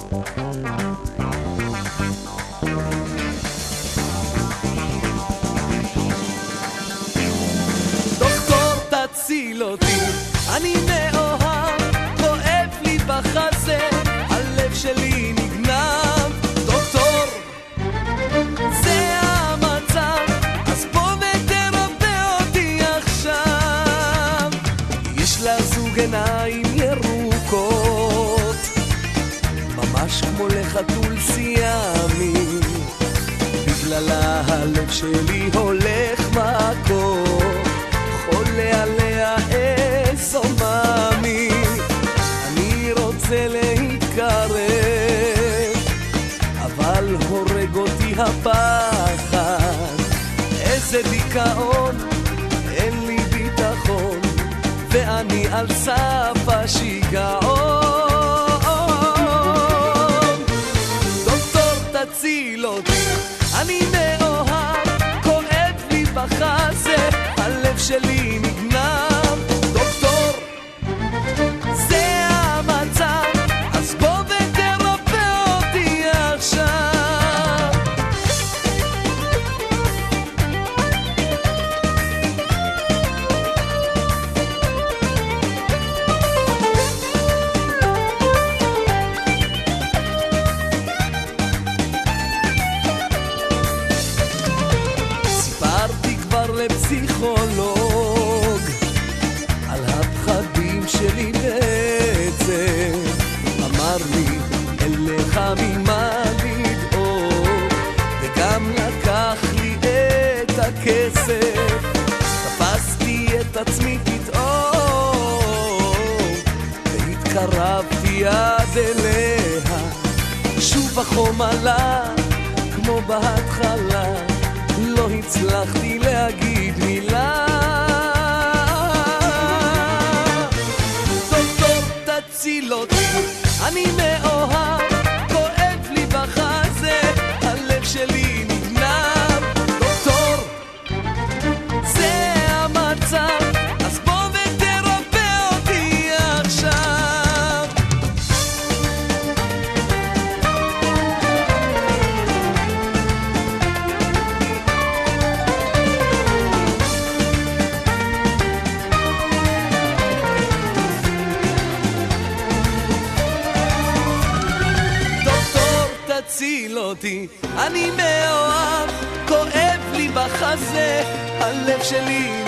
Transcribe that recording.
דוקטור תציל אותי, אני מאוהב, כואב לי בחזה, הלב שלי נגנב. דוקטור, זה המצב, אז בוא ותרפא אותי עכשיו. יש לה זוג עיניים ירוקות, ממש כמו לחתול סיאמי, בגללה הלב שלי הולך מכות, חולה עליה איזו מאמי. אני רוצה להתקרב, אבל הורג אותי הפחד, איזה דיכאון, אין לי ביטחון, ואני על סף השיגעון. דוקטור תציל אותי, אני מאוהב, כואב לי בחזה, הלב שלי נגנב. דוקטור, זה המצב, אז בוא ותרפא אותי עכשיו. סיפרתי כבר לפסיכולוג על הפחדים שלי בעצם, אמר לי אין לך ממה לדאוג, וגם לקח לי את הכסף. תפסתי את עצמי פתאום והתקרבתי עד אליה, שוב החום עלה כמו בהתחלה, לא הצלחתי להגיד מילה. דוקטור תציל אותי, אני מאוהב, כואב לי בחזה, הלב שלי נגנב. דוקטור, זה המצב, אז בוא ותרפא אותי עכשיו. תציל אותי, אני מאוהב, כואב לי בחזה, הלב שלי